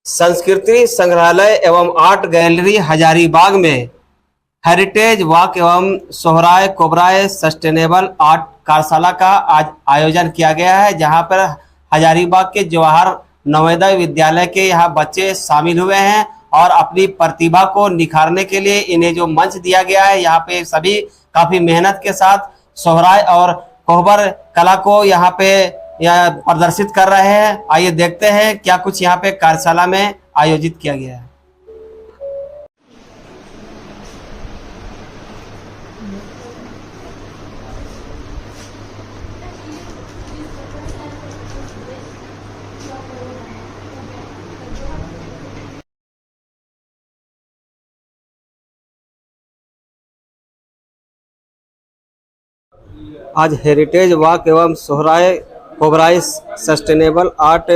संस्कृति संग्रहालय एवं आर्ट गैलरी हजारीबाग में हेरिटेज वॉक एवं सोहराय कोबराय सस्टेनेबल आर्ट कार्यशाला का आज आयोजन किया गया है, जहां पर हजारीबाग के जवाहर नवोदय विद्यालय के यहाँ बच्चे शामिल हुए हैं और अपनी प्रतिभा को निखारने के लिए इन्हें जो मंच दिया गया है, यहाँ पे सभी काफी मेहनत के साथ सोहराय और कोहबर कला को यहाँ पे प्रदर्शित कर रहे हैं। आइए देखते हैं क्या कुछ यहाँ पे कार्यशाला में आयोजित किया गया है। आज हेरिटेज वॉक एवं सोहराय कोबराय सस्टेनेबल आर्ट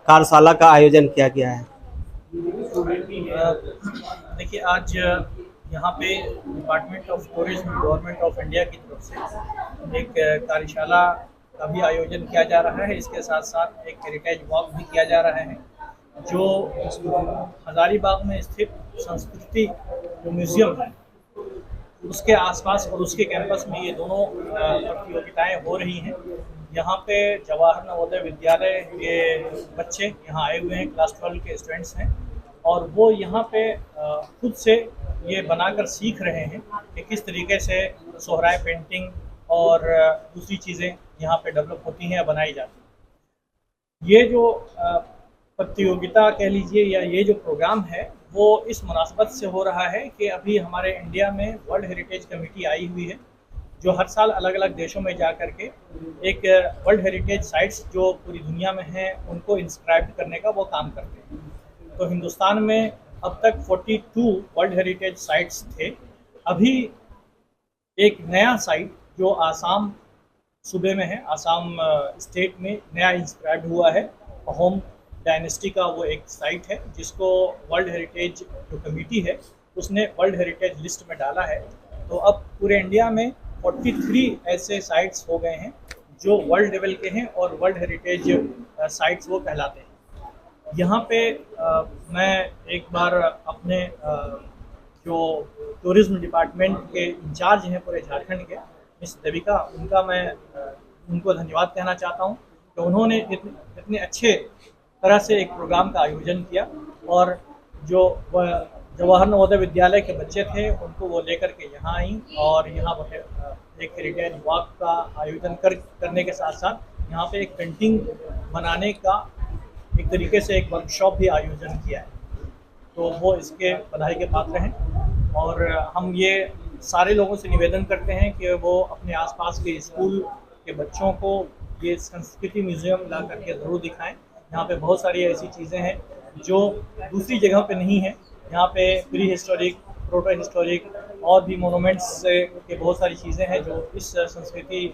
कार्यशाला का आयोजन किया गया है। देखिए, आज यहाँ पे department of tourism government of India की तरफ से एक कार्यशाला का भी आयोजन किया जा रहा है। इसके साथ साथ एक हेरिटेज वॉक भी किया जा रहा है, जो हजारीबाग में स्थित संस्कृति जो म्यूजियम है उसके आसपास और उसके कैंपस में ये दोनों प्रतियोगिताएं हो रही हैं। यहाँ पे जवाहर नवोदय विद्यालय के बच्चे यहाँ आए हुए हैं, क्लास 12 के स्टूडेंट्स हैं, और वो यहाँ पे खुद से ये बनाकर सीख रहे हैं कि किस तरीके से सोहराय पेंटिंग और दूसरी चीज़ें यहाँ पे डेवलप होती हैं या बनाई जाती हैं। ये जो प्रतियोगिता कह लीजिए या ये जो प्रोग्राम है वो इस मुनासबत से हो रहा है कि अभी हमारे इंडिया में वर्ल्ड हेरिटेज कमेटी आई हुई है, जो हर साल अलग अलग देशों में जा कर के एक वर्ल्ड हेरिटेज साइट्स जो पूरी दुनिया में हैं उनको इंस्क्राइब करने का वो काम करते हैं। तो हिंदुस्तान में अब तक 42 वर्ल्ड हेरिटेज साइट्स थे। अभी एक नया साइट जो आसाम सूबे में है, आसाम स्टेट में नया इंस्क्राइब हुआ है, होम डायनेस्टी का वो एक साइट है, जिसको वर्ल्ड हेरिटेज जो कमेटी है उसने वर्ल्ड हेरिटेज लिस्ट में डाला है। तो अब पूरे इंडिया में 43 ऐसे साइट्स हो गए हैं जो वर्ल्ड लेवल के हैं और वर्ल्ड हेरिटेज साइट्स वो कहलाते हैं। यहाँ पे मैं एक बार अपने जो टूरिज्म डिपार्टमेंट के इंचार्ज हैं पूरे झारखंड के, मिस देविका, उनको धन्यवाद कहना चाहता हूँ कि उन्होंने इतने अच्छे तरह से एक प्रोग्राम का आयोजन किया और जो जवाहर नवोदय विद्यालय के बच्चे थे उनको वो लेकर के यहाँ आई और यहाँ एक हेरिटेज वॉक का आयोजन करने के साथ साथ यहाँ पे एक पेंटिंग बनाने का एक तरीके से एक वर्कशॉप भी आयोजन किया है। तो वो इसके बधाई के पात्र हैं और हम ये सारे लोगों से निवेदन करते हैं कि वो अपने आसपास के स्कूल के बच्चों को ये संस्कृति म्यूजियम ला करके ज़रूर दिखाएं। यहाँ पे बहुत सारी ऐसी चीज़ें हैं जो दूसरी जगह पे नहीं है। यहाँ पे प्री हिस्टोरिक, प्रोटो हिस्टोरिक और भी मोनूमेंट्स के बहुत सारी चीज़ें हैं जो इस संस्कृति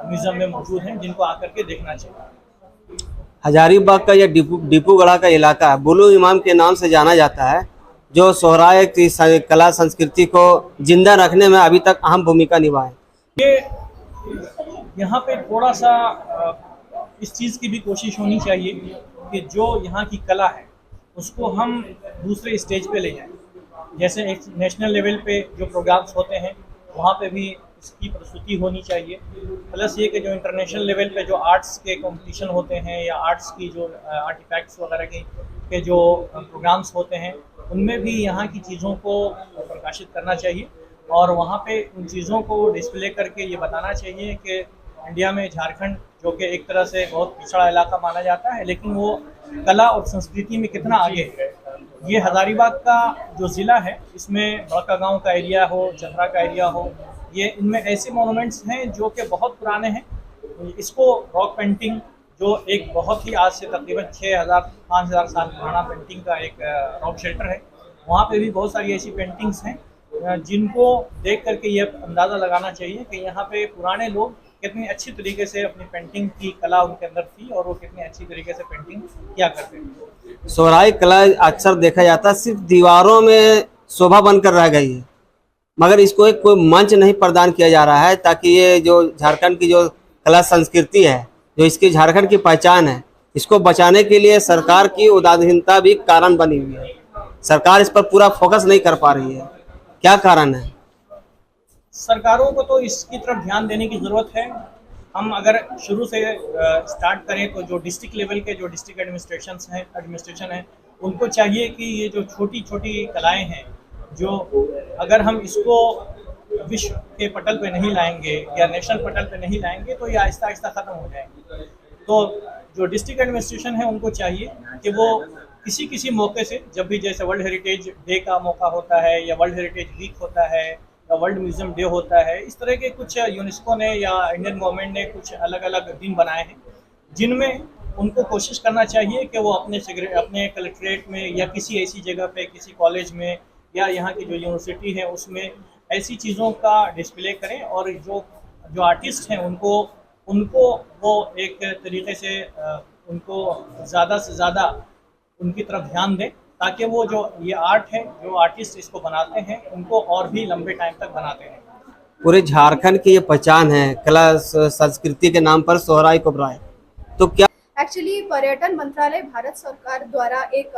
म्यूजियम में मौजूद हैं, जिनको आकर के देखना चाहिए। हजारीबाग का यह डिपूगढ़ा का इलाका बुलू इमाम के नाम से जाना जाता है, जो सोहराय की कला संस्कृति को जिंदा रखने में अभी तक अहम भूमिका निभाए। ये यहाँ पे थोड़ा सा इस चीज़ की भी कोशिश होनी चाहिए कि जो यहाँ की कला है उसको हम दूसरे स्टेज पे ले जाएं। जैसे एक नेशनल लेवल पे जो प्रोग्राम्स होते हैं वहाँ पे भी इसकी प्रस्तुति होनी चाहिए। प्लस ये कि जो इंटरनेशनल लेवल पे जो आर्ट्स के कंपटीशन होते हैं या आर्ट्स की जो आर्टिफैक्ट्स वगैरह के जो प्रोग्राम्स होते हैं उनमें भी यहाँ की चीज़ों को प्रकाशित करना चाहिए और वहाँ पे उन चीज़ों को डिस्प्ले करके ये बताना चाहिए कि इंडिया में झारखंड, जो कि एक तरह से बहुत पिछड़ा इलाका माना जाता है, लेकिन वो कला और संस्कृति में कितना आगे है। ये हजारीबाग का जो ज़िला है इसमें बड़का गांव का एरिया हो, चतरा का एरिया हो, ये इनमें ऐसे मोनूमेंट्स हैं जो कि बहुत पुराने हैं। इसको रॉक पेंटिंग, जो एक बहुत ही आज से तकरीबन 6000-5000 साल पुराना पेंटिंग का एक रॉक शेल्टर है, वहाँ पे भी बहुत सारी ऐसी पेंटिंग्स हैं जिनको देख करके ये अंदाज़ा लगाना चाहिए कि यहाँ पे पुराने लोग कितनी अच्छी तरीके से अपनी पेंटिंग की कला उनके अंदर थी और वो कितनी अच्छी तरीके से पेंटिंग किया करते हैं। सोहराय कला अक्सर देखा जाता है सिर्फ दीवारों में शोभा बनकर रह गई है, मगर इसको एक कोई मंच नहीं प्रदान किया जा रहा है ताकि ये जो झारखंड की जो कला संस्कृति है, जो इसकी झारखंड की पहचान है, इसको बचाने के लिए सरकार की उदासीनता भी कारण बनी हुई है। सरकार इस पर पूरा फोकस नहीं कर पा रही है, क्या कारण है? सरकारों को तो इसकी तरफ ध्यान देने की ज़रूरत है। हम अगर शुरू से स्टार्ट करें तो जो डिस्ट्रिक्ट लेवल के जो डिस्ट्रिक्ट एडमिनिस्ट्रेशन है उनको चाहिए कि ये जो छोटी छोटी कलाएं हैं, जो अगर हम इसको विश्व के पटल पे नहीं लाएंगे या नेशनल पटल पे नहीं लाएंगे तो ये आहिस्ता आहिस्ता ख़त्म हो जाएंगे। तो जो डिस्ट्रिक्ट एडमिनिस्ट्रेशन है उनको चाहिए कि वो किसी किसी मौके से, जब भी जैसे वर्ल्ड हेरिटेज डे का मौका होता है या वर्ल्ड हेरिटेज वीक होता है या वर्ल्ड म्यूजियम डे होता है, इस तरह के कुछ यूनेस्को ने या इंडियन गवर्नमेंट ने कुछ अलग अलग दिन बनाए हैं जिनमें उनको कोशिश करना चाहिए कि वो अपने कलेक्ट्रेट में या किसी ऐसी जगह पे, किसी कॉलेज में या यहाँ की जो यूनिवर्सिटी है उसमें ऐसी चीज़ों का डिस्प्ले करें और जो जो आर्टिस्ट हैं उनको उनको वो एक तरीके से उनको ज़्यादा से ज़्यादा उनकी तरफ ध्यान दें ताकि वो जो ये आर्ट है, जो आर्टिस्ट इसको बनाते हैं उनको और भी लंबे टाइम तक बनाते हैं। पूरे झारखंड की ये पहचान है कला संस्कृति के नाम पर सोहराय कोबराय। तो क्या एक्चुअली पर्यटन मंत्रालय भारत सरकार द्वारा एक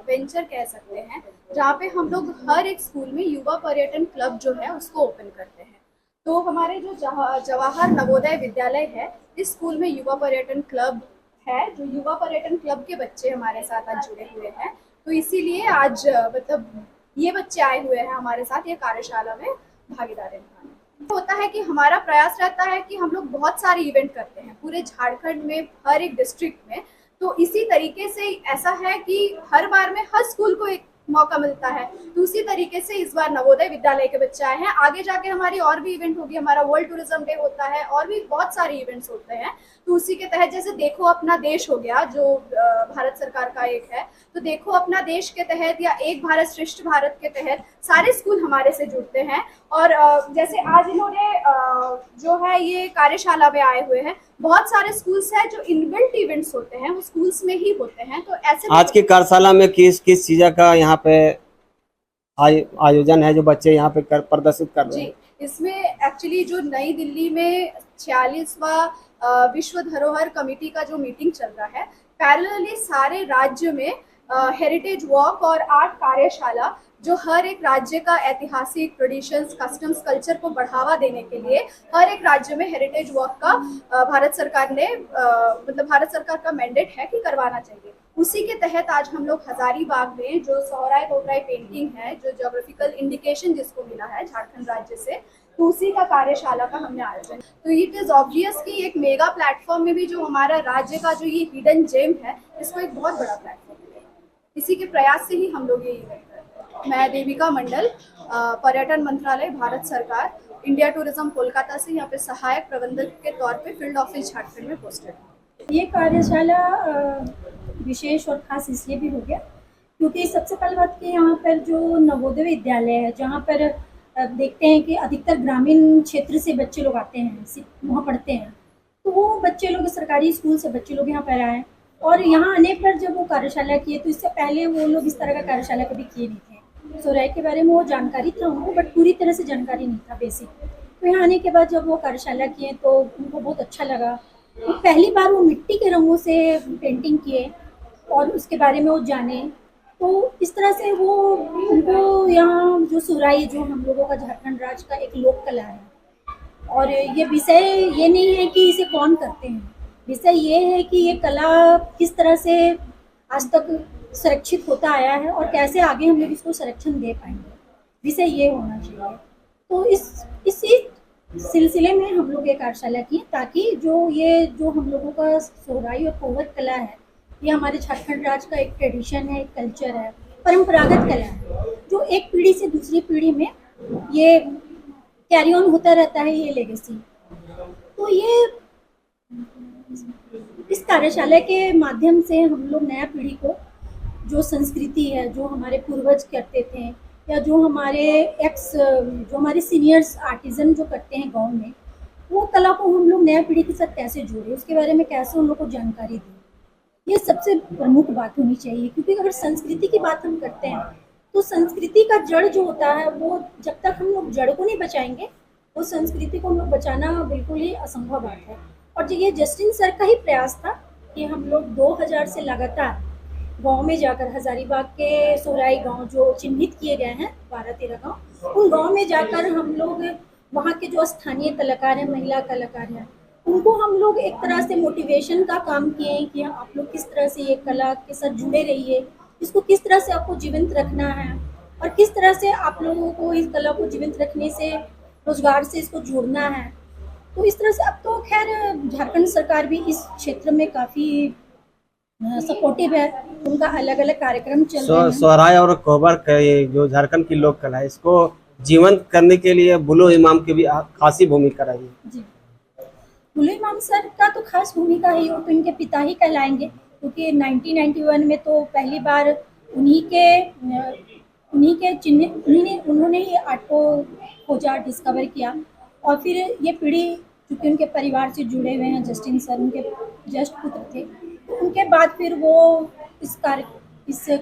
वेंचर कह सकते हैं जहाँ पे हम लोग हर एक स्कूल में युवा पर्यटन क्लब जो है उसको ओपन करते हैं। तो हमारे जो जवाहर नवोदय विद्यालय है, इस स्कूल में युवा पर्यटन क्लब है, जो युवा पर्यटन क्लब के बच्चे हमारे साथ आज जुड़े हुए हैं। तो इसीलिए आज मतलब ये बच्चे आए हुए हैं हमारे साथ ये कार्यशाला में भागीदारी निभाने। होता है कि हमारा प्रयास रहता है कि हम लोग बहुत सारे इवेंट करते हैं पूरे झारखंड में, हर एक डिस्ट्रिक्ट में। तो इसी तरीके से ऐसा है कि हर बार में हर स्कूल को एक मौका मिलता है। तो उसी तरीके से इस बार नवोदय विद्यालय के बच्चे आए हैं। आगे जाके हमारी और भी इवेंट होगी, हमारा वर्ल्ड टूरिज्म डे होता है और भी बहुत सारे इवेंट्स होते हैं। तो उसी के तहत जैसे देखो अपना देश हो गया जो भारत सरकार का एक है, तो देखो अपना देश के तहत या एक भारत श्रेष्ठ भारत के तहत सारे स्कूल हमारे से जुड़ते हैं। और जैसे आज इन्होंने जो है ये कार्यशाला में आए हुए हैं, बहुत सारे स्कूल्स हैं जो इनबिल्ट इवेंट्स होते हैं वो स्कूल्स में ही होते हैं। तो ऐसे आज की कार्यशाला में किस किस चीज का यहाँ पे आयोजन है जो बच्चे यहाँ पे प्रदर्शित कर रहे हैं? जी, इसमें एक्चुअली जो नई दिल्ली में 46वां विश्व धरोहर कमेटी का जो मीटिंग चल रहा है, पैरेलली सारे राज्य में हेरिटेज वॉक और आर्ट कार्यशाला जो हर एक राज्य का ऐतिहासिक ट्रेडिशंस, कस्टम्स, कल्चर को बढ़ावा देने के लिए हर एक राज्य में हेरिटेज वॉक का भारत सरकार ने मतलब भारत सरकार का मैंडेट है कि करवाना चाहिए। उसी के तहत आज हम लोग हजारीबाग में जो सोहराय कोबराय पेंटिंग है, जो ज्योग्राफिकल इंडिकेशन जिसको मिला है झारखंड राज्य से, तो उसी का कार्यशाला का हमने आयोजन। तो इट इज ऑब्वियस कि एक मेगा प्लेटफॉर्म में भी जो हमारा राज्य का जो ये हिडन जेम है, इसको एक बहुत बड़ा प्लेटफॉर्म मिलेगा। इसी के प्रयास से ही हम लोग ये इवेंट करते हैं। मैं देविका मंडल, पर्यटन मंत्रालय भारत सरकार, इंडिया टूरिज्म कोलकाता से यहाँ पे सहायक प्रबंधक के तौर पे फील्ड ऑफिस झारखंड में पोस्टेड हूँ। ये कार्यशाला विशेष और खास इसलिए भी हो गया क्योंकि सबसे पहले बात कि यहाँ पर जो नवोदय विद्यालय है, जहाँ पर देखते हैं कि अधिकतर ग्रामीण क्षेत्र से बच्चे लोग आते हैं, वहाँ पढ़ते हैं, तो वो बच्चे लोग सरकारी स्कूल से बच्चे लोग यहाँ पर आए और यहाँ आने पर जब वो कार्यशाला किए, तो इससे पहले वो लोग इस तरह का कार्यशाला कभी किए नहीं थे। सोहराय के बारे में वो जानकारी था उनको, बट पूरी तरह से जानकारी नहीं था बेसिक। तो यहाँ आने के बाद जब वो कार्यशाला किए तो उनको बहुत अच्छा लगा। तो पहली बार वो मिट्टी के रंगों से पेंटिंग किए और उसके बारे में वो जाने। तो इस तरह से वो उनको यहाँ जो सोहराय जो हम लोगों का झारखंड राज्य का एक लोक कला है, और ये विषय ये नहीं है कि इसे कौन करते हैं, विषय ये है कि ये कला किस तरह से आज तक संरक्षित होता आया है और कैसे आगे हम लोग इसको संरक्षण दे पाएंगे, विषय ये होना चाहिए। तो इसी सिलसिले में हम लोग ये कार्यशाला की ताकि जो हम लोगों का सोहराय और कोवर कला है, ये हमारे झारखंड राज्य का एक ट्रेडिशन है, एक कल्चर है, परंपरागत कला है, जो एक पीढ़ी से दूसरी पीढ़ी में ये कैरी ऑन होता रहता है, ये लेगेसी। तो ये इस कार्यशाला के माध्यम से हम लोग नया पीढ़ी को जो संस्कृति है, जो हमारे पूर्वज करते थे या जो हमारे सीनियर्स आर्टिजन जो करते हैं गांव में, वो कला को हम लोग नया पीढ़ी के साथ कैसे जोड़े, उसके बारे में कैसे उन लोग को जानकारी दें, ये सबसे प्रमुख बात होनी चाहिए। क्योंकि अगर संस्कृति की बात हम करते हैं तो संस्कृति का जड़ जो होता है, वो जब तक हम लोग जड़ को नहीं बचाएंगे, वो संस्कृति को हम लोग बचाना बिल्कुल ही असंभव बात है। और ये जस्टिन सर का ही प्रयास था कि हम लोग 2000 से लगातार गांव में जाकर हजारीबाग के सोहराई गांव जो चिन्हित किए गए हैं 12-13 गांव, उन गांव में जाकर हम लोग वहाँ के जो स्थानीय कलाकार हैं, महिला कलाकार हैं, उनको हम लोग एक तरह से मोटिवेशन का काम किए हैं कि आप लोग किस तरह से ये कला के साथ जुड़े रहिए, इसको किस तरह से आपको जीवंत रखना है और किस तरह से आप लोगों को इस कला को जीवंत रखने से रोजगार से इसको जोड़ना है। तो इस तरह से अब तो खैर झारखंड सरकार भी इस क्षेत्र में काफ़ी सपोर्टिव है, उनका अलग अलग कार्यक्रम चल रहे हैं। सोहराय और कोबर का ये जो झारखंड की लोक कला है, इसको जीवंत करने के लिए बुलो इमाम की भी खासी भूमिका रही है। जी, बुलो इमाम सर का तो खास भूमिका है, वो तो इनके पिता ही कहलाएंगे, क्योंकि 1991 में तो पहली बार उन्होंने ही आर्ट को खोजा, डिस्कवर किया। और फिर ये पीढ़ी चूँकि उनके परिवार से जुड़े हुए हैं, जस्टिन सर उनके जस्ट पुत्र थे, तो उनके बाद फिर वो इस कार्य से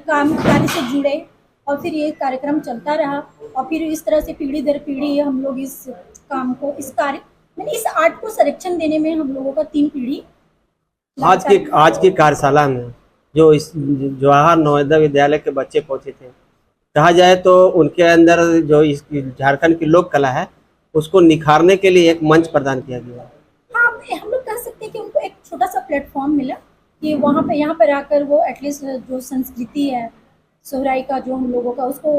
जुड़े और फिर ये कार्यक्रम चलता रहा और फिर इस तरह से पीढ़ी दर पीढ़ी हम लोग इस काम को इस आर्ट को संरक्षण देने में हम लोगों का 3 पीढ़ी। आज की कार्यशाला में जो इस जवाहर नवोदय विद्यालय के बच्चे पहुंचे थे, कहा जाए तो उनके अंदर जो इस झारखंड की लोक कला है उसको निखारने के लिए एक मंच प्रदान किया गया। हाँ, हम लोग कह सकते हैं कि उनको एक छोटा सा प्लेटफॉर्म मिला कि यहाँ पर आकर वो एटलीस्ट जो संस्कृति है सोहराई का जो हम लोगों का उसको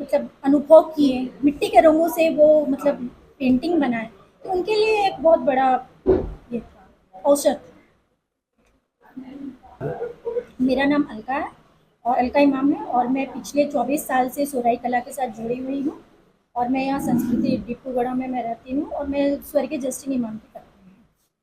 मतलब अनुभव किए, मिट्टी के रंगों से वो मतलब पेंटिंग बनाए, तो उनके लिए एक बहुत बड़ा ये था अवसर था। मेरा नाम अलका है और अलका इमाम है और मैं पिछले 24 साल से सोहराई कला के साथ जुड़ी हुई हूँ और मैं यहाँ संस्कृति डिब्रूगढ़ में मैं रहती हूँ और मैं स्वर्गीय जस्टिन इमाम की